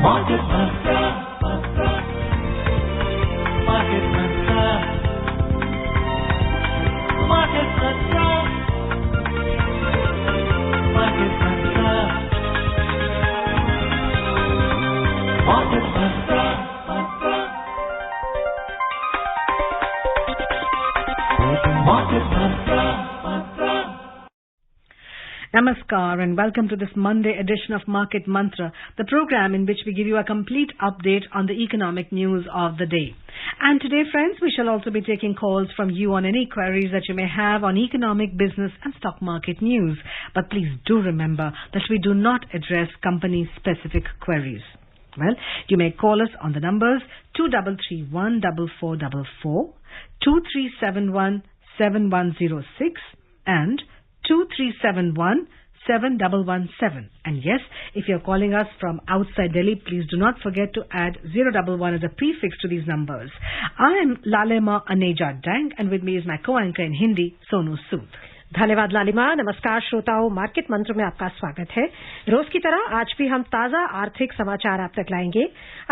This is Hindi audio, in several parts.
Market Mantra. Market Mantra. Market Mantra. Market Mantra. Market Mantra. Market Mantra. Namaskar and welcome to this Monday edition of Market Mantra, the program in which we give you a complete update on the economic news of the day. And today, friends, we shall also be taking calls from you on any queries that you may have on economic, business and stock market news. But please do remember that we do not address company-specific queries. Well, you may call us on the numbers 23314444, 23717106 and 23717117. And yes, if you're calling us from outside Delhi, please do not forget to add 011 as a prefix to these numbers. I am Lalema Aneja Dang and with me is my co-anchor in Hindi, Sonu Sood. धन्यवाद लालिमा। नमस्कार श्रोताओं, मार्केट मंत्र में आपका स्वागत है। रोज की तरह आज भी हम ताजा आर्थिक समाचार आप तक लाएंगे।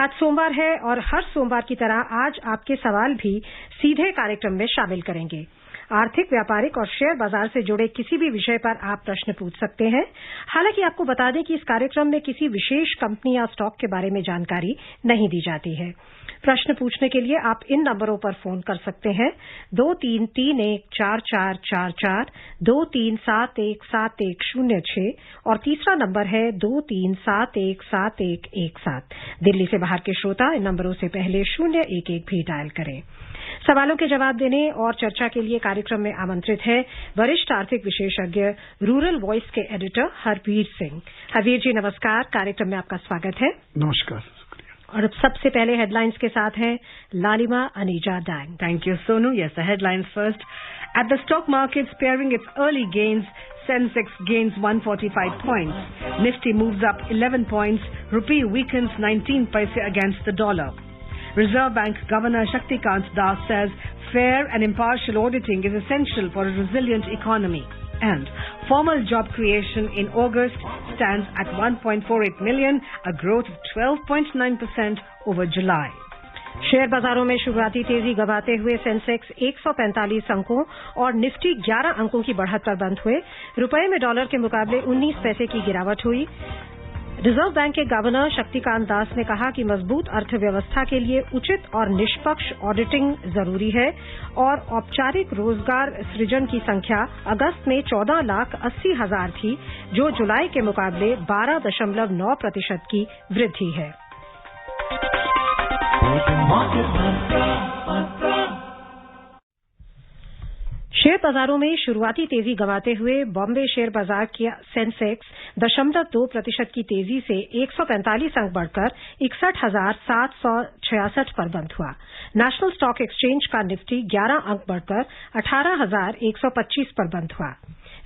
आज सोमवार है और हर सोमवार की तरह आज आपके सवाल भी सीधे कार्यक्रम में शामिल करेंगे। आर्थिक, व्यापारिक और शेयर बाजार से जुड़े किसी भी विषय पर आप प्रश्न पूछ सकते हैं। हालांकि आपको बता दें कि इस कार्यक्रम में किसी विशेष कंपनी या स्टॉक के बारे में जानकारी नहीं दी जाती है। प्रश्न पूछने के लिए आप इन नंबरों पर फोन कर सकते हैं 23314444, 23717106 और तीसरा नंबर है 23717117। दिल्ली से बाहर के श्रोता इन नंबरों से पहले 011 भी डायल करें। सवालों के जवाब देने और चर्चा के लिए कार्यक्रम में आमंत्रित है वरिष्ठ आर्थिक विशेषज्ञ रूरल वॉइस के एडिटर हरवीर सिंह। हरवीर जी नमस्कार, कार्यक्रम में आपका स्वागत है। नमस्कार। और अब सबसे पहले हेडलाइंस के साथ हैं लालिमा Aneeza dang. Thank you, Sonu. Yes, the headlines first. At the stock market, sparing its early gains, Sensex gains 145 points. Nifty moves up 11 points. Rupee weakens 19 paise against the dollar. Reserve Bank Governor Shaktikant Das says fair and impartial auditing is essential for a resilient economy. And formal job creation in August stands at 1.48 million, a growth of 12.9% over July. Share बाजारों में शुरुआती तेजी गंवाते हुए सेंसेक्स 145 अंकों और निफ्टी 11 अंकों की बढ़त पर बंद हुए। रुपए में डॉलर के मुकाबले 19 पैसे की गिरावट हुई। रिजर्व बैंक के गवर्नर शक्तिकांत दास ने कहा कि मजबूत अर्थव्यवस्था के लिए उचित और निष्पक्ष ऑडिटिंग जरूरी है और औपचारिक रोजगार सृजन की संख्या अगस्त में 14,80,000 थी, जो जुलाई के मुकाबले 12.9% की वृद्धि है। शेयर बाजारों में शुरुआती तेजी गंवाते हुए बॉम्बे शेयर बाजार की सेंसेक्स 0.2% की तेजी से 145 अंक बढ़कर 61,766 पर बंद हुआ। नेशनल स्टॉक एक्सचेंज का निफ्टी 11 अंक बढ़कर 18,125 पर बंद हुआ।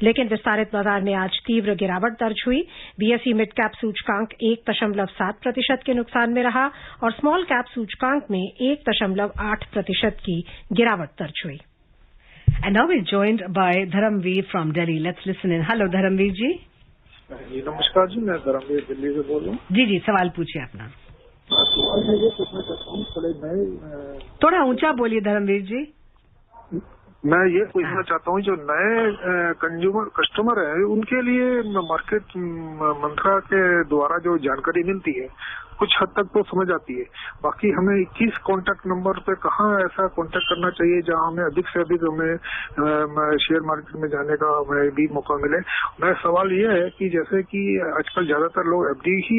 लेकिन विस्तारित बाजार में आज तीव्र गिरावट दर्ज हुई। बीएसई मिड कैप सूचकांक 1.7% के नुकसान में रहा और स्मॉल कैप सूचकांक में 1.8% की गिरावट दर्ज हुई। And now we're joined by Dharamveer from Delhi. Let's listen in. Hello, Dharamveer ji. जी नमस्कार जी, मैं धर्मवीर दिल्ली से बोल रहा हूँ। जी जी, सवाल पूछिए अपना। सवाल मैं ये पूछना चाहता हूँ, थोड़ा ऊंचा बोलिए धर्मवीर जी। मैं ये पूछना चाहता हूँ, जो नए कस्टमर है उनके लिए मार्केट मंत्रा के द्वारा जो जानकारी मिलती है कुछ हद तक तो समझ आती है, बाकी हमें किस कॉन्टैक्ट नंबर पे कहाँ ऐसा कॉन्टैक्ट करना चाहिए जहाँ हमें अधिक से अधिक हमें शेयर मार्केट में जाने का हमें भी मौका मिले। मेरा सवाल ये है कि जैसे कि आजकल ज्यादातर लोग एफडी ही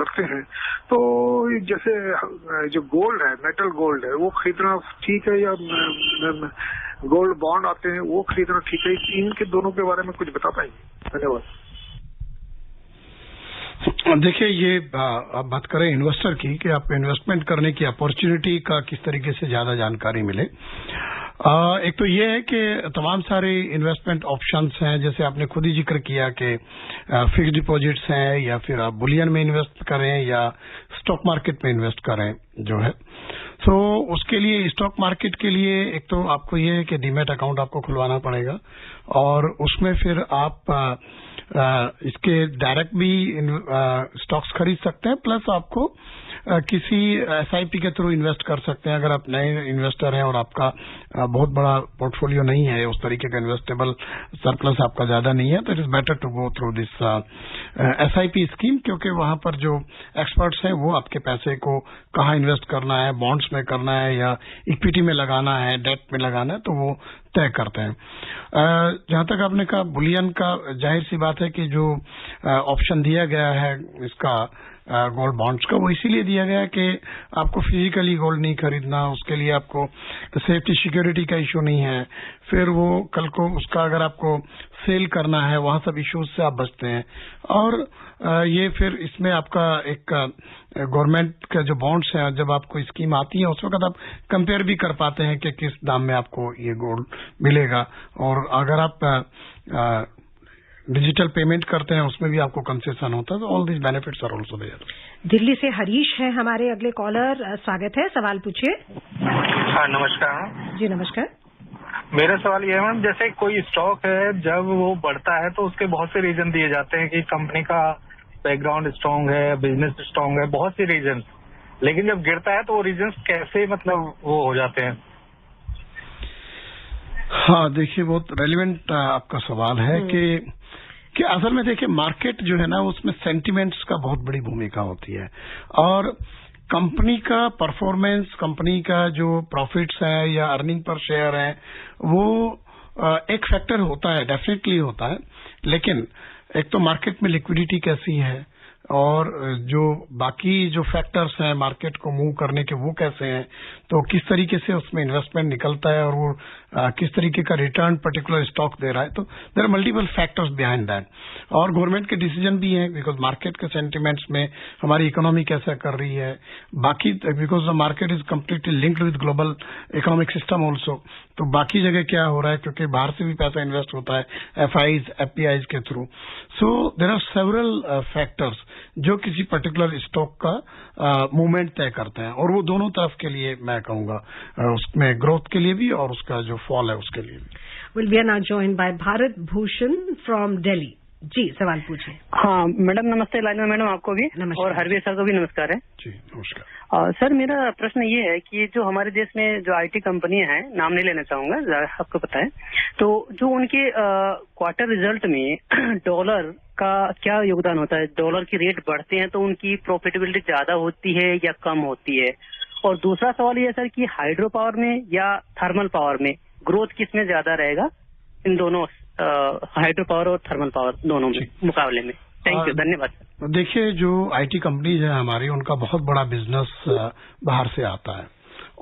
करते हैं, तो जैसे जो गोल्ड है, मेटल गोल्ड है, वो खरीदना ठीक है या गोल्ड बॉन्ड आते हैं वो खरीदना ठीक है? इनके दोनों के बारे में कुछ बता पाएंगे? धन्यवाद। देखिए, ये आप बात करें इन्वेस्टर की कि आप इन्वेस्टमेंट करने की अपॉर्चुनिटी का किस तरीके से ज्यादा जानकारी मिले। एक तो ये है कि तमाम सारे इन्वेस्टमेंट ऑप्शंस हैं, जैसे आपने खुद ही जिक्र किया कि फिक्स डिपॉजिट्स हैं या फिर आप बुलियन में इन्वेस्ट करें या स्टॉक मार्केट में इन्वेस्ट करें जो है। तो उसके लिए स्टॉक मार्केट के लिए एक तो आपको ये है कि डीमैट अकाउंट आपको खुलवाना पड़ेगा और उसमें फिर आप इसके डायरेक्ट भी स्टॉक्स खरीद सकते हैं, प्लस आपको किसी एसआईपी के थ्रू इन्वेस्ट कर सकते हैं। अगर आप नए इन्वेस्टर हैं और आपका बहुत बड़ा पोर्टफोलियो नहीं है, उस तरीके का इन्वेस्टेबल सरप्लस आपका ज्यादा नहीं है, तो it is better to go through this SIP scheme, क्योंकि वहां पर जो एक्सपर्ट्स हैं वो आपके पैसे को कहाँ इन्वेस्ट करना है, बॉन्ड्स में करना है या इक्विटी में लगाना है, डेट में लगाना है, तो वो तय करते हैं। जहां तक आपने कहा बुलियन का, जाहिर सी बात है कि जो ऑप्शन दिया गया है इसका गोल्ड बॉन्ड्स का, वो इसीलिए दिया गया है कि आपको फिजिकली गोल्ड नहीं खरीदना, उसके लिए आपको सेफ्टी सिक्योरिटी का इश्यू नहीं है, फिर वो कल को उसका अगर आपको सेल करना है वहां सब इश्यूज से आप बचते हैं। और ये फिर इसमें आपका एक गवर्नमेंट का जो बॉन्ड्स हैं, जब आपको स्कीम आती है उस वक्त आप कंपेयर भी कर पाते हैं कि किस दाम में आपको ये गोल्ड मिलेगा। और अगर आप डिजिटल पेमेंट करते हैं उसमें भी आपको कंसेशन होता है, तो all this benefits are also there. Delhi से हरीश है हमारे अगले कॉलर, स्वागत है, सवाल पूछिए। हाँ, नमस्कार जी नमस्कार। मेरा सवाल ये है मैम, जैसे कोई स्टॉक है जब वो बढ़ता है तो उसके बहुत से रीजन दिए जाते हैं कि कंपनी का बैकग्राउंड स्ट्रांग है, बिजनेस स्ट्रांग है, बहुत से रीजन, लेकिन जब गिरता है तो वो रीजन कैसे मतलब वो हो जाते हैं? हाँ, देखिए बहुत रेलिवेंट आपका सवाल है कि असल में देखिए मार्केट जो है ना उसमें सेंटिमेंट्स का बहुत बड़ी भूमिका होती है, और कंपनी का परफॉर्मेंस, कंपनी का जो प्रॉफिट्स है या अर्निंग पर शेयर है, वो एक फैक्टर होता है, डेफिनेटली होता है। लेकिन एक तो मार्केट में लिक्विडिटी कैसी है और जो बाकी जो फैक्टर्स हैं मार्केट को मूव करने के वो कैसे हैं, तो किस तरीके से उसमें इन्वेस्टमेंट निकलता है और वो किस तरीके का रिटर्न पर्टिकुलर स्टॉक दे रहा है, तो there are multiple factors behind that. और गवर्नमेंट के डिसीजन भी हैं, बिकॉज मार्केट के सेंटिमेंट्स में हमारी इकोनॉमी कैसा कर रही है, बाकी because the market is completely linked with global economic system also, तो बाकी जगह क्या हो रहा है, क्योंकि बाहर से भी पैसा इन्वेस्ट होता है एफआईज एफपीआईज के through. So there are several factors जो किसी पर्टिकुलर स्टॉक का मूवमेंट तय करते हैं, और वो दोनों तरफ के लिए मैं कहूंगा, उसमें ग्रोथ के लिए भी और उसका जो फॉल है उसके लिए भी। Well, we are now joined by Bharat Bhushan from Delhi. जी सवाल पूछिए। हाँ मैडम नमस्ते, लाइन में मैडम आपको भी नमस्कार। और हरवीर सर को भी नमस्कार है। जी नमस्कार। सर मेरा प्रश्न ये है कि जो हमारे देश में जो आईटी कंपनियां हैं, नाम नहीं लेना चाहूंगा, आपको पता है, तो जो उनके क्वार्टर रिजल्ट में डॉलर का क्या योगदान होता है? डॉलर की रेट बढ़ते हैं तो उनकी प्रॉफिटेबिलिटी ज्यादा होती है या कम होती है? और दूसरा सवाल ये है सर कि हाइड्रो पावर में या थर्मल पावर में ग्रोथ किसमें ज्यादा रहेगा, इन दोनों हाइड्रो पावर और थर्मल पावर दोनों में मुकाबले में? थैंक यू, धन्यवाद सर। देखिए जो आईटी कंपनीज है हमारी, उनका बहुत बड़ा बिजनेस बाहर से आता है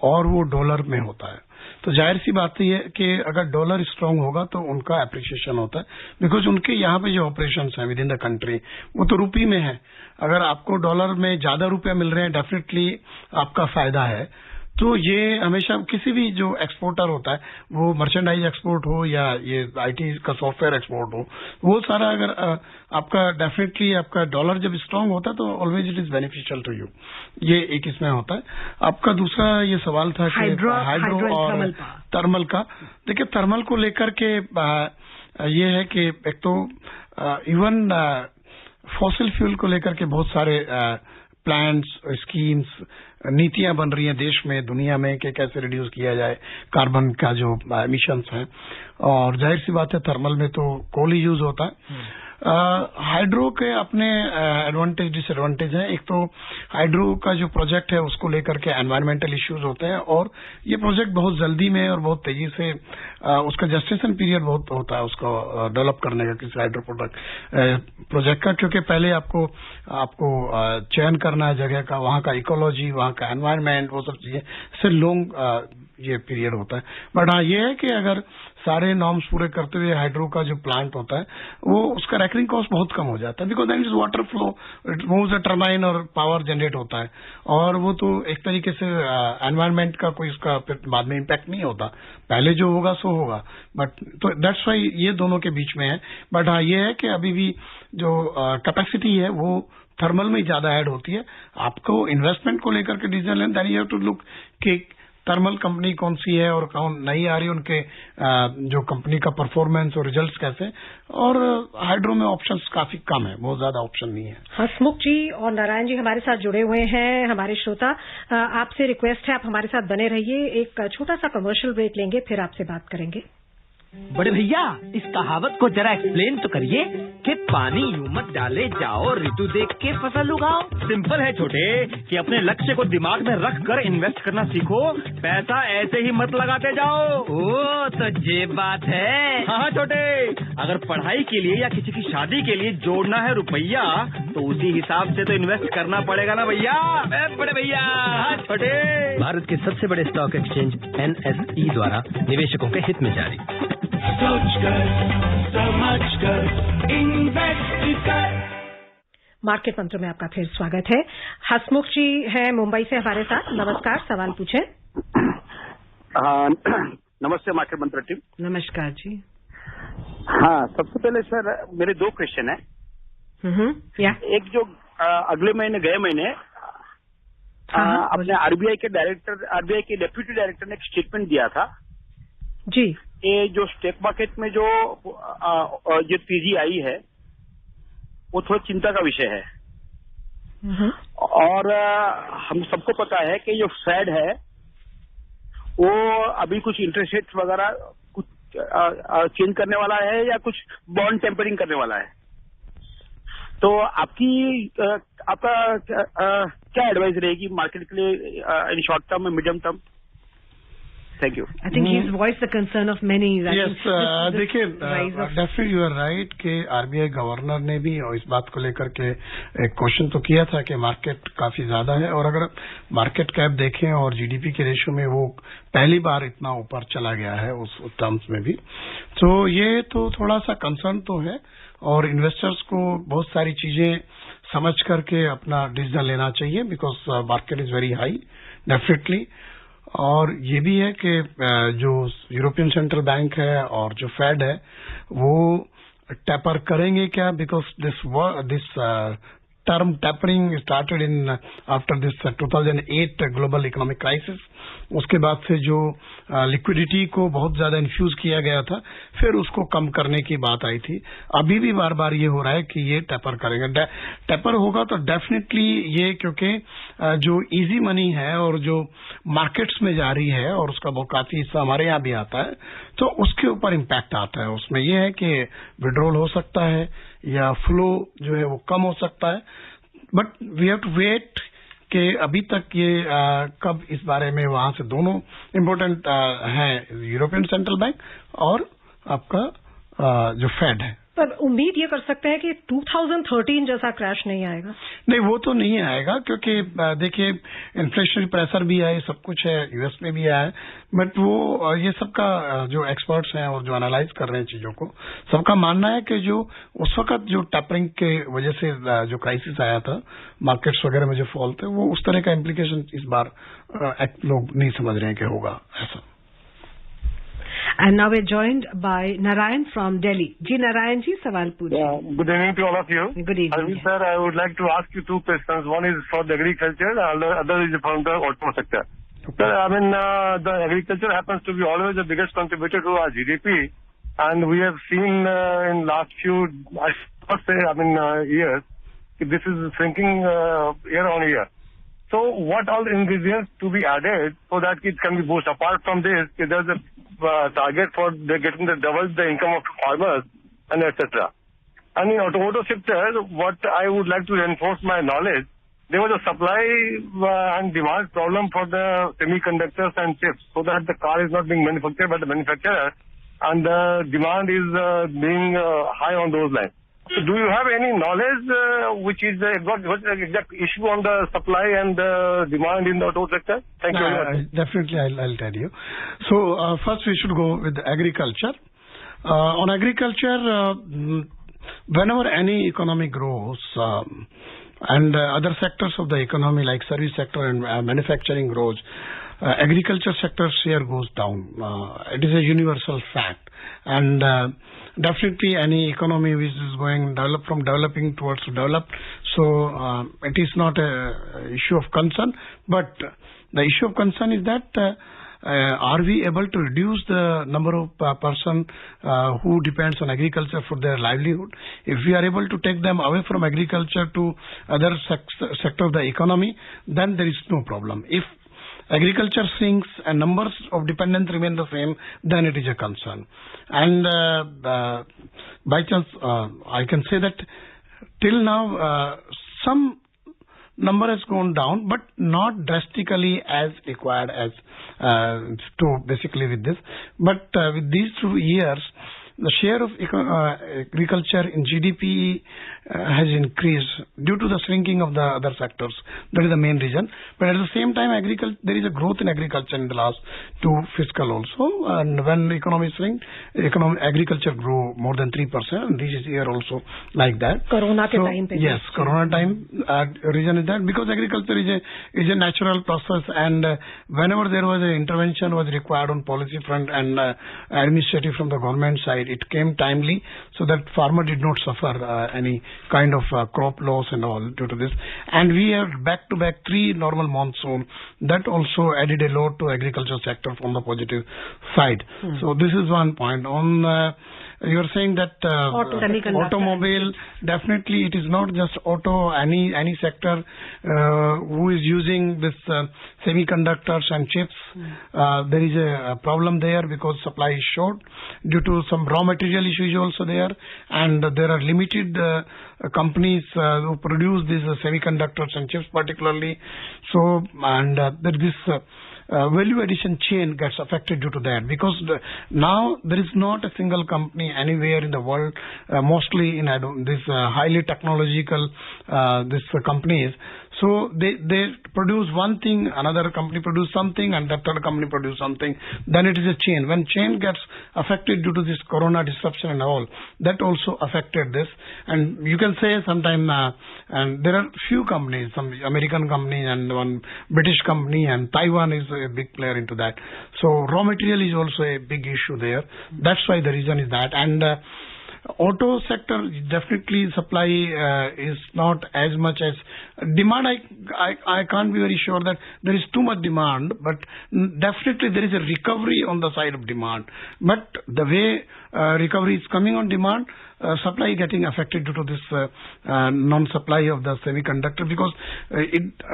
और वो डॉलर में होता है, तो जाहिर सी बात है कि अगर डॉलर स्ट्रांग होगा तो उनका एप्रिसिएशन होता है, बिकॉज उनके यहाँ पे जो ऑपरेशंस हैं विद इन द कंट्री वो तो रुपये में है। अगर आपको डॉलर में ज्यादा रुपया मिल रहे हैं, डेफिनेटली आपका फायदा है। तो ये हमेशा किसी भी जो एक्सपोर्टर होता है, वो मर्चेंडाइज एक्सपोर्ट हो या ये आईटी का सॉफ्टवेयर एक्सपोर्ट हो, वो सारा अगर आपका डेफिनेटली आपका डॉलर जब स्ट्रांग होता है तो always it is beneficial to you. ये एक इसमें होता है। आपका दूसरा ये सवाल था कि हाइड्रो और थर्मल का। देखिए थर्मल को लेकर के ये है कि एक तो इवन फॉसिल फ्यूल को लेकर के बहुत सारे प्लान्स, स्कीम्स, नीतियां बन रही हैं देश में, दुनिया में, कि कैसे रिड्यूस किया जाए कार्बन का जो एमिशंस हैं। और जाहिर सी बात है थर्मल में तो कोल ही यूज होता है। हाइड्रो के अपने एडवांटेज डिसएडवांटेज हैं। एक तो हाइड्रो का जो प्रोजेक्ट है उसको लेकर के एनवायरमेंटल इश्यूज होते हैं, और ये प्रोजेक्ट बहुत जल्दी में और बहुत तेजी से उसका जस्टिसन पीरियड बहुत होता है उसको डेवलप करने का, किसी हाइड्रो प्रोजेक्ट का, क्योंकि पहले आपको चयन करना है जगह का, वहां का इकोलॉजी, वहां का एनवायरमेंट, वो सब चीजें से लॉन्ग ये पीरियड होता है। बट हाँ ये है कि अगर सारे नॉर्म्स पूरे करते हुए हाइड्रो का जो प्लांट होता है वो उसका रेकरिंग कॉस्ट बहुत कम हो जाता है, because that is water flow, it moves a turbine और पावर जनरेट होता है, और वो तो एक तरीके से एनवायरमेंट का कोई उसका बाद में इम्पैक्ट नहीं होता, पहले जो होगा सो होगा। बट तो दैट्स वाई ये दोनों के बीच में है। बट हाँ ये है कि अभी भी जो कैपेसिटी है वो थर्मल में ज्यादा ऐड होती है। आपको इन्वेस्टमेंट को लेकर के डिसीजन लेना, that you have to look कि थर्मल कंपनी कौन सी है और कौन नहीं आ रही, उनके जो कंपनी का परफॉर्मेंस और रिजल्ट्स कैसे, और हाइड्रो में ऑप्शंस काफी कम है, बहुत ज्यादा ऑप्शन नहीं है। हसमुख जी और नारायण जी हमारे साथ जुड़े हुए हैं। हमारे श्रोता, आपसे रिक्वेस्ट है आप हमारे साथ बने रहिए, एक छोटा सा कमर्शियल ब्रेक लेंगे, फिर आपसे बात करेंगे। बड़े भैया, इस कहावत को जरा एक्सप्लेन तो करिए कि पानी यूं मत डाले जाओ, ऋतु देख के फसल उगाओ। सिंपल है छोटे, कि अपने लक्ष्य को दिमाग में रख कर इन्वेस्ट करना सीखो, पैसा ऐसे ही मत लगाते जाओ। ओ, तो ये बात है। हाँ छोटे, अगर पढ़ाई के लिए या किसी की शादी के लिए जोड़ना है रुपया, तो उसी हिसाब से तो इन्वेस्ट करना पड़ेगा ना भैया। बड़े भैया। हाँ छोटे। भारत के सबसे बड़े स्टॉक एक्सचेंज NSE द्वारा निवेशकों के हित में जारी। सोच कर समझ कर इन्वेस्ट कर। मार्केट मंत्र में आपका फिर स्वागत है। हसमुख जी हैं मुंबई से हमारे साथ। नमस्कार, सवाल पूछें। नमस्ते मार्केट मंत्र टीम। नमस्कार जी। हाँ, सबसे पहले सर मेरे 2 क्वेश्चन है। एक जो अगले महीने गए महीने अपने आरबीआई के डेप्यूटी डायरेक्टर ने एक स्टेटमेंट दिया था जी, ये जो स्टॉक मार्केट में जो तेजी आई है वो थोड़ा चिंता का विषय है। और हम सबको पता है कि जो फेड है वो अभी कुछ इंटरेस्ट रेट वगैरह कुछ चेंज करने वाला है या कुछ बॉन्ड टेम्परिंग करने वाला है। तो आपका क्या एडवाइस रहेगी मार्केट के लिए इन शॉर्ट टर्म में medium term? Thank you. I think he's voiced the concern of many. Yes, देखिए, डेफिनेटली यू आर राइट कि आरबीआई गवर्नर ने भी इस बात को लेकर के एक क्वेश्चन तो किया था कि मार्केट काफी ज्यादा है, और अगर मार्केट कैप देखें और जीडीपी के रेशियो में वो पहली बार इतना ऊपर चला गया है उस टर्म्स में भी, तो ये तो थोड़ा सा कंसर्न तो है, और इन्वेस्टर्स को बहुत सारी चीजें समझ करके अपना डिसीजन लेना चाहिए, because market is very high definitely. और ये भी है कि जो यूरोपियन सेंट्रल बैंक है और जो फेड है वो टेपर करेंगे क्या, because this term tapering started in after this 2008 global economic crisis. उसके बाद से जो लिक्विडिटी को बहुत ज्यादा इन्फ्यूज किया गया था, फिर उसको कम करने की बात आई थी। अभी भी बार बार ये हो रहा है कि ये टेपर करेंगे। टेपर होगा तो डेफिनेटली ये, क्योंकि जो इजी मनी है और जो मार्केट्स में जा रही है और उसका बहुत काफी हिस्सा हमारे यहाँ भी आता है, तो उसके ऊपर इम्पैक्ट आता है। उसमें यह है कि विड्रॉल हो सकता है या फ्लो जो है वो कम हो सकता है, but we have to wait कि अभी तक ये कब इस बारे में वहां से दोनों इम्पोर्टेंट हैं, यूरोपियन सेंट्रल बैंक और आपका जो फेड है। पर उम्मीद ये कर सकते हैं कि 2013 जैसा क्रैश नहीं आएगा? नहीं, वो तो नहीं आएगा, क्योंकि देखिए इन्फ्लेशनरी प्रेशर भी है, सब कुछ है, यूएस में भी आया है, बट वो ये सबका जो एक्सपर्ट्स हैं और जो एनालाइज कर रहे हैं चीजों को, सबका मानना है कि जो उस वक्त जो टेपरिंग के वजह से जो क्राइसिस आया था, मार्केट्स वगैरह में जो फॉल थे, वो उस तरह का इम्प्लीकेशन इस बार लोग नहीं समझ रहे हैं कि होगा ऐसा। And now we're joined by Narayan from Delhi. Ji Narayan ji, सवाल पूछिए। Good evening to all of you. Good evening. Arvind sir, I would like to ask you 2 questions. One is for the agriculture, and the other is from the auto sector. Sir, I mean, the agriculture happens to be always the biggest contributor to our GDP, and we have seen in last few, years, this is shrinking year on year. So, what all the ingredients to be added so that it can be boosted? Apart from this, there's a target for getting the double the income of farmers and etc. And in auto sector, what I would like to reinforce my knowledge, there was a supply and demand problem for the semiconductors and chips, so that the car is not being manufactured by the manufacturer and the demand is being high on those lines. So do you have any knowledge which is what's the exact issue on the supply and the demand in the auto sector? Thank you very much. Definitely, I'll tell you. So first we should go with agriculture. On agriculture, whenever any economy grows and other sectors of the economy like service sector and manufacturing grows, agriculture sector share goes down. It is a universal fact, and definitely any economy which is going from developing towards developed, so it is not a issue of concern. But the issue of concern is that are we able to reduce the number of person who depends on agriculture for their livelihood? If we are able to take them away from agriculture to other sector of the economy, then there is no problem. If agriculture sinks and numbers of dependents remain the same, then it is a concern. And by chance, I can say that till now, some number has gone down, but not drastically as required as to basically with this. But with these 2 years, the share of agriculture in GDP has increased due to the shrinking of the other sectors. That is the main reason. But at the same time, there is a growth in agriculture in the last 2 fiscal also. And when the economy shrink, agriculture grew more than 3%. And this year also like that. Corona time. Yes, Corona time. Reason is that because agriculture is a natural process, and whenever there was an intervention was required on policy front and administrative from the government side, it came timely, so that farmer did not suffer any kind of crop loss and all due to this. And we have back-to-back 3 normal monsoon. That also added a lot to agriculture sector from the positive side. So this is one point. On you are saying that automobile, definitely it is not just auto, any sector who is using this semiconductors and chips. There is a problem there because supply is short due to some raw material issues also there, and there are limited companies who produce these semiconductors and chips particularly. So, and this value addition chain gets affected due to that, because now there is not a single company anywhere in the world, mostly in this highly technological companies. So they produce one thing, another company produce something, and that other company produce something. Then it is a chain. When chain gets affected due to this corona disruption and all, that also affected this. And you can say sometime, and there are few companies, some American company and one British company, and Taiwan is a big player into that. So raw material is also a big issue there. That's why the reason is that. And auto sector, definitely supply is not as much as demand. I can't be very sure that there is too much demand, but definitely there is a recovery on the side of demand. But the way recovery is coming on demand, supply getting affected due to this non-supply of the semiconductor, because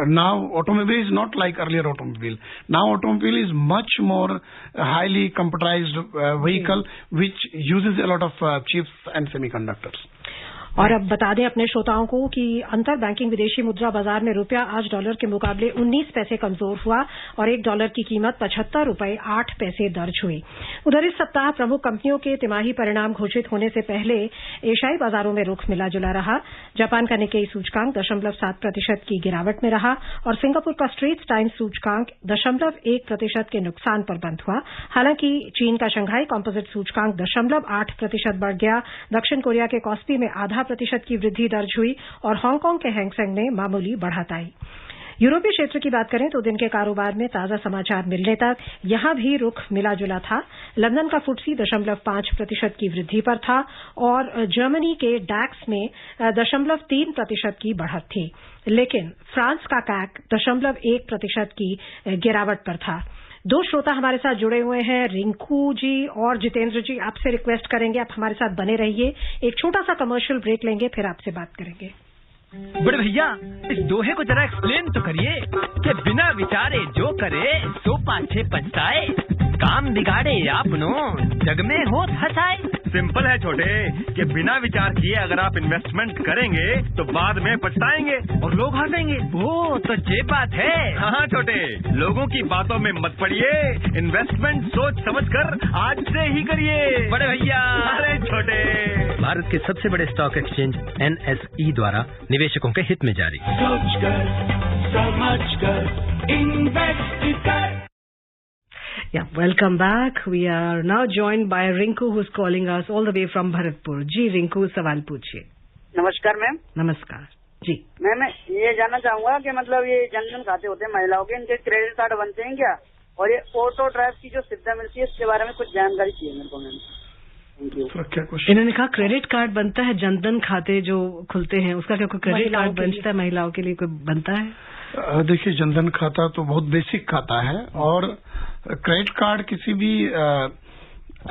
now automobile is not like earlier automobile. Now automobile is much more highly computerized vehicle which uses a lot of chips and semiconductors. और अब बता दें अपने श्रोताओं को कि अंतर बैंकिंग विदेशी मुद्रा बाजार में रुपया आज डॉलर के मुकाबले 19 पैसे कमजोर हुआ और $1 की कीमत 75 रुपये 8 पैसे दर्ज हुई। उधर इस सप्ताह प्रमुख कंपनियों के तिमाही परिणाम घोषित होने से पहले एशियाई बाजारों में रुख मिला जुला रहा। जापान का निक्केई सूचकांक 0.7% की गिरावट में रहा और सिंगापुर का स्ट्रेट्स टाइम्स सूचकांक 0.1% के नुकसान पर बंद हुआ। हालांकि चीन का शंघाई कॉम्पोजिट सूचकांक 0.8% बढ़ गया। दक्षिण कोरिया के कॉस्पी में 0.5% की वृद्धि दर्ज हुई और हांगकांग के हैंगसेंग में मामूली बढ़त आई। यूरोपीय क्षेत्र की बात करें तो दिन के कारोबार में ताजा समाचार मिलने तक यहां भी रुख मिला जुला था। लंदन का फुटसी 0.5% की वृद्धि पर था और जर्मनी के डैक्स में 0.3% की बढ़त थी, लेकिन फ्रांस का कैक 0.1% की गिरावट पर था। 2 श्रोता हमारे साथ जुड़े हुए हैं, रिंकू जी और जितेंद्र जी। आपसे रिक्वेस्ट करेंगे आप हमारे साथ बने रहिए, एक छोटा सा कमर्शियल ब्रेक लेंगे, फिर आपसे बात करेंगे। बड़े भैया, इस दोहे को जरा एक्सप्लेन तो करिए कि बिना विचारे जो करे सो पाछे पछताए, काम बिगाड़े आपनो जग में होत हंसाए। सिंपल है छोटे, कि बिना विचार किए अगर आप इन्वेस्टमेंट करेंगे तो बाद में पछताएंगे और लोग हंसेंगे। वो तो ये बात है। हाँ छोटे, लोगों की बातों में मत पड़िए, इन्वेस्टमेंट सोच समझ कर आज से ही करिए। बड़े भैया। अरे छोटे, भारत के सबसे बड़े स्टॉक एक्सचेंज NSE द्वारा निवेशकों के हित में जारी। सोच कर समझ कर इन्वेस्ट कर। Yeah, welcome back. We are now joined by Rinku, who's calling us all the way from Bharatpur. जी रिंकू, सवाल पूछिए। नमस्कार मैम। नमस्कार जी। मैं ये जानना चाहूंगा कि मतलब ये जनधन खाते होते हैं महिलाओं के, इनके क्रेडिट कार्ड बनते हैं क्या? और ये ऑटो ड्राइव की जो सुविधा मिलती है इसके बारे में कुछ जानकारी चाहिए मेरे को मैम। Thank you. इन्होंने कहा क्रेडिट कार्ड बनता है, जनधन खाते जो खुलते हैं उसका क्या कोई क्रेडिट कार्ड बनता है महिलाओं के लिए, कोई बनता है? देखिए, जनधन खाता तो बहुत बेसिक खाता है और क्रेडिट कार्ड किसी भी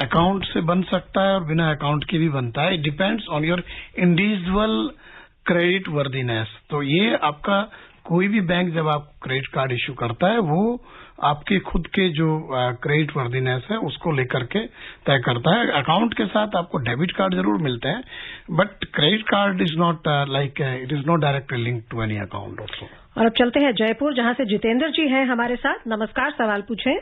अकाउंट से बन सकता है और बिना अकाउंट के भी बनता है. It depends on your individual credit worthiness. तो ये आपका कोई भी बैंक जब आप क्रेडिट कार्ड इश्यू करता है वो आपके खुद के जो क्रेडिट वर्दीनेस है उसको लेकर के तय करता है. अकाउंट के साथ आपको डेबिट कार्ड जरूर मिलते हैं, but credit card is not like it is not directly link to any account also. और अब चलते हैं जयपुर, जहां से जितेंद्र जी हैं हमारे साथ. नमस्कार, सवाल पूछें.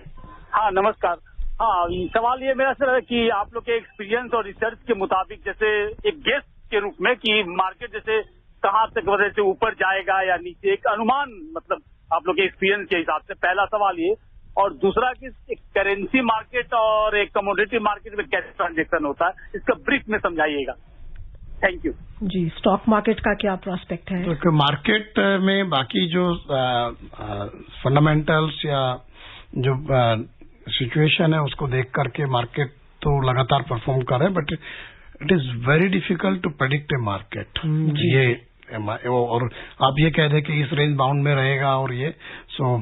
हाँ नमस्कार. हाँ सवाल ये मेरा सर है कि आप लोग के एक्सपीरियंस और रिसर्च के मुताबिक जैसे एक गेस के रूप में कि मार्केट जैसे कहाँ तक वजह से ऊपर जाएगा या नीचे, एक अनुमान मतलब आप लोग के एक्सपीरियंस के हिसाब से. पहला सवाल ये. और दूसरा कि एक करेंसी मार्केट और एक कमोडिटी मार्केट में कैसे ट्रांजेक्शन होता है, इसका ब्रीफ में समझाइएगा. Thank you ji. Stock market का क्या प्रोस्पेक्ट है? तो मार्केट में बाकी जो फंडामेंटल्स या जो सिचुएशन है उसको देख करके मार्केट तो लगातार परफॉर्म कर रहा है, but it is very difficult to predict a market. ये और आप ये कह दें कि इस रेंज बाउंड में रहेगा और ये so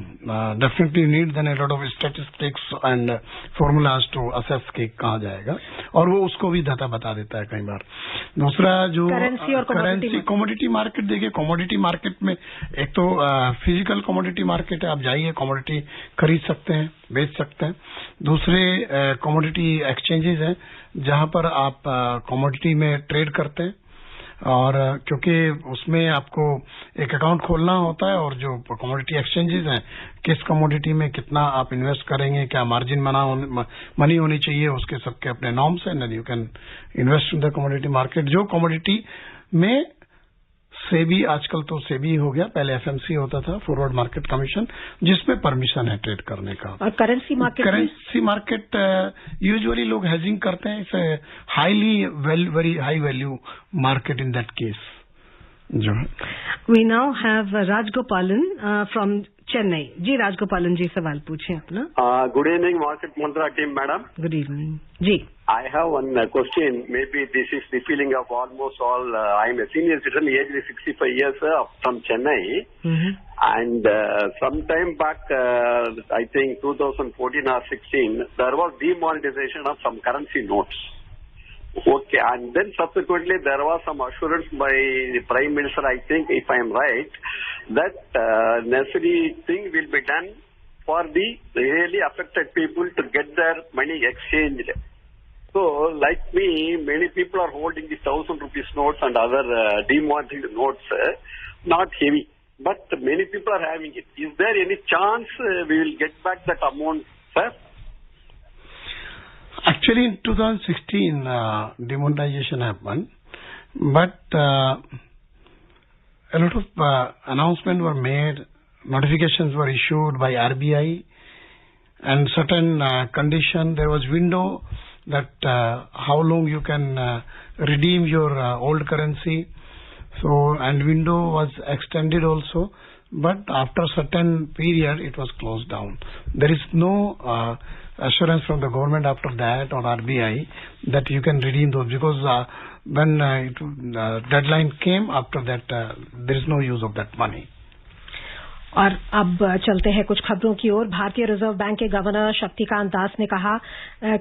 definitely need then a lot of statistics and formulas to assess के कहाँ जाएगा, और वो उसको भी डाटा बता देता है कई बार. दूसरा जो करेंसी कमोडिटी मार्केट, देखिए कमोडिटी मार्केट में एक तो फिजिकल कमोडिटी मार्केट है, आप जाइए कमोडिटी खरीद सकते हैं, बेच सकते हैं. दूसरे कमोडिटी एक्सचेंजेस हैं जहां पर आप कमोडिटी में ट्रेड करते हैं, और क्योंकि उसमें आपको एक अकाउंट खोलना होता है, और जो कमोडिटी एक्सचेंजेस हैं किस कमोडिटी में कितना आप इन्वेस्ट करेंगे, क्या मार्जिन मनी होनी चाहिए, उसके सबके अपने नॉर्म्स हैं, and you can invest in the commodity market. जो कमोडिटी में सेबी, आजकल तो सेबी हो गया, पहले एफएमसी होता था, फॉरवर्ड मार्केट कमीशन, जिसमें परमिशन है ट्रेड करने का. और करेंसी मार्केट यूजुअली लोग हेजिंग करते हैं. It's highly very high value market in that case जो है. We now have Rajagopalan from Chennai. Ji Rajagopalan ji, सवाल पूछें अपना. Good evening market mantra team madam. Good evening ji. I have one question. Maybe this is the feeling of almost all. I'm a senior citizen, age is 65 years from Chennai. And some time back, I think 2014 or 16, there was demonetization of some currency notes. Okay, and then subsequently there was some assurance by the Prime Minister, I think, if I am right, that necessary thing will be done for the really affected people to get their money exchanged. So, like me, many people are holding the 1,000 rupees notes and other demonetized notes, not heavy, but many people are having it. Is there any chance we will get back that amount, sir? Actually, in 2016, demonetization happened, but a lot of announcements were made, notifications were issued by RBI, and certain condition, there was window that how long you can redeem your old currency. So, and window was extended also, but after certain period it was closed down. There is no assurance from the government after that or RBI that you can redeem those, because when deadline came after that there is no use of that money. और अब चलते हैं कुछ खबरों की ओर. भारतीय रिजर्व बैंक के गवर्नर शक्तिकांत दास ने कहा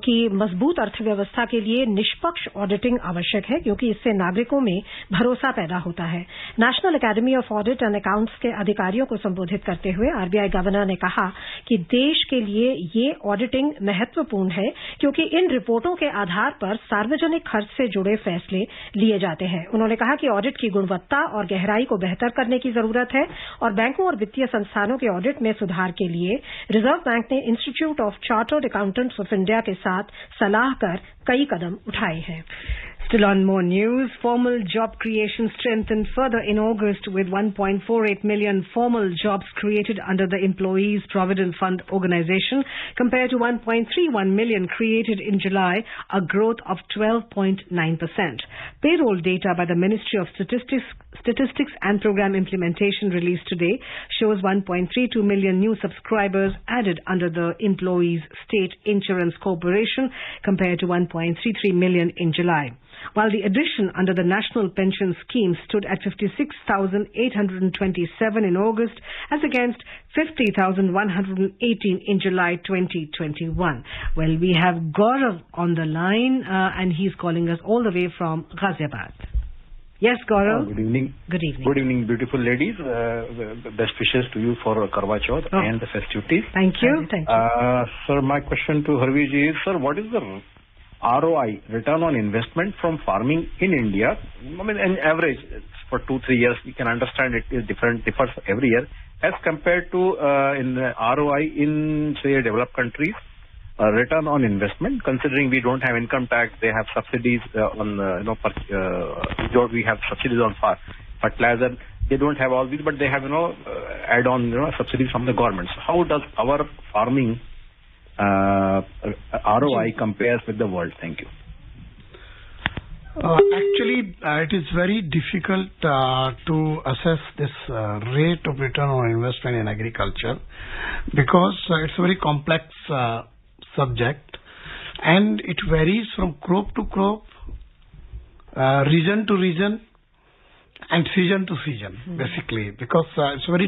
कि मजबूत अर्थव्यवस्था के लिए निष्पक्ष ऑडिटिंग आवश्यक है, क्योंकि इससे नागरिकों में भरोसा पैदा होता है. National academy of audit and accounts के अधिकारियों को संबोधित करते हुए आरबीआई गवर्नर ने कहा कि देश के लिए ये ऑडिटिंग महत्वपूर्ण है, क्योंकि इन रिपोर्टों के आधार पर सार्वजनिक खर्च से जुड़े फैसले लिए जाते हैं. उन्होंने कहा कि ऑडिट की गुणवत्ता और गहराई को बेहतर करने की जरूरत है, और बैंकों और वित्तीय संस्थानों के ऑडिट में सुधार के लिए रिजर्व बैंक ने institute of chartered accountants of India के साथ सलाह कर कई कदम उठाए हैं. Still on more news, formal job creation strengthened further in August with 1.48 million formal jobs created under the Employees Provident Fund organization compared to 1.31 million created in July, a growth of 12.9%. Payroll data by the Ministry of Statistics and Program Implementation released today shows 1.32 million new subscribers added under the Employees State Insurance Corporation compared to 1.33 million in July. while the addition under the National Pension Scheme stood at 56,827 in August as against 50,118 in July 2021. Well, we have Gaurav on the line and he's calling us all the way from Ghaziabad. Yes, Gaurav. Good evening. Good evening. Good evening, beautiful ladies. Best wishes to you for Karwa Chauth and the festivities. Thank you. Thank you. Sir, my question to Harveer is, sir, what is the ROI, return on investment from farming in India? I mean, in average, for 2-3 years, we can understand it is differs every year, as compared to in ROI in, say, developed countries. Return on investment, considering we don't have income tax, they have subsidies on, we have subsidies on fertilizer. They don't have all these, but they have, add-on, subsidies from the government. So how does our farming ROI compares with the world? Thank you. Actually, it is very difficult to assess this rate of return on investment in agriculture because it's a very complex subject and it varies from crop to crop, region to region and season to season, basically, because it's a very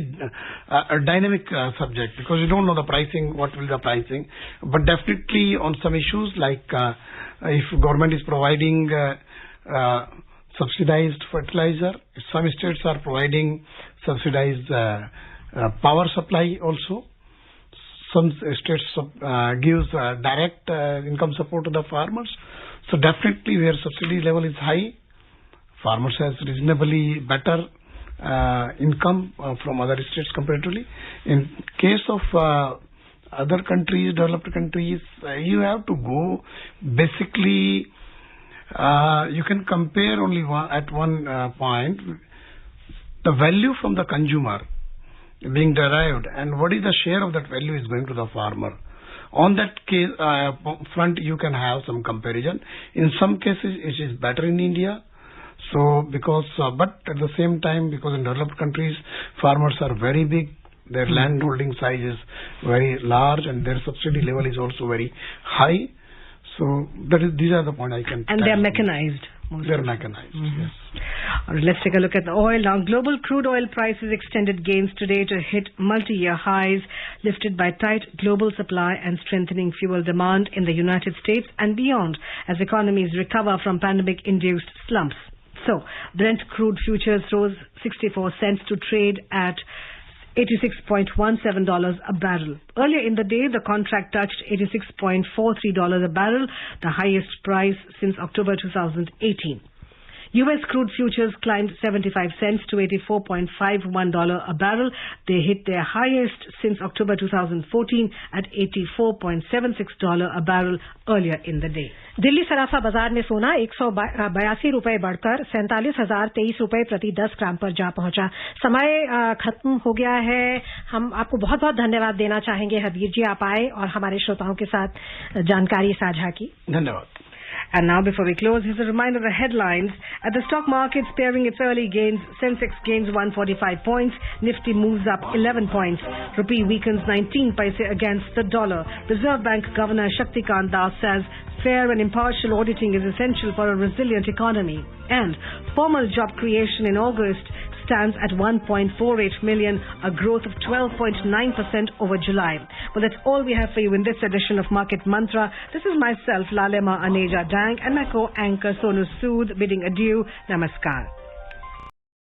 dynamic subject because you don't know the pricing, what will the pricing, but definitely on some issues like if government is providing subsidized fertilizer, some states are providing subsidized power supply also. Some states gives direct income support to the farmers. So definitely where subsidy level is high, farmers has reasonably better income from other states comparatively. In case of other countries, developed countries, you have to go basically, you can compare only at one point the value from the consumer being derived and what is the share of that value is going to the farmer. On that case front you can have some comparison. In some cases it is better in India. So because but at the same time, because in developed countries farmers are very big, their land holding size is very large and their subsidy level is also very high. So these are the points I can. And they are mechanized. They're mechanized. Yes. All right, let's take a look at the oil. Now, global crude oil prices extended gains today to hit multi-year highs, lifted by tight global supply and strengthening fuel demand in the United States and beyond as economies recover from pandemic-induced slumps. So, Brent crude futures rose 64 cents to trade at $86.17 a barrel. Earlier in the day, the contract touched $86.43 a barrel, the highest price since October 2018. U.S. crude futures climbed 75 cents to $84.51 a barrel. They hit their highest since October 2014 at $84.76 a barrel earlier in the day. Delhi सराफा बाजार में सोना 182 रुपए बढ़कर 47,023 रुपए प्रति 10 ग्राम पर जा पहुंचा। समय खत्म हो गया है। हम आपको बहुत बहुत धन्यवाद देना चाहेंगे हरवीर जी, आप आए और हमारे श्रोताओं के साथ जानकारी साझा की। धन्यवाद। And now, before we close, here's a reminder of the headlines. At the stock market, sparing its early gains, Sensex gains 145 points, Nifty moves up 11 points, Rupee weakens 19 paise against the dollar. Reserve Bank Governor Shaktikant Das says fair and impartial auditing is essential for a resilient economy. And formal job creation in August stands at 1.48 million, a growth of 12.9% over July. Well, that's all we have for you in this edition of Market Mantra. This is myself, Lalema Aneja Dang, and my co-anchor Sonu Sood bidding adieu. Namaskar.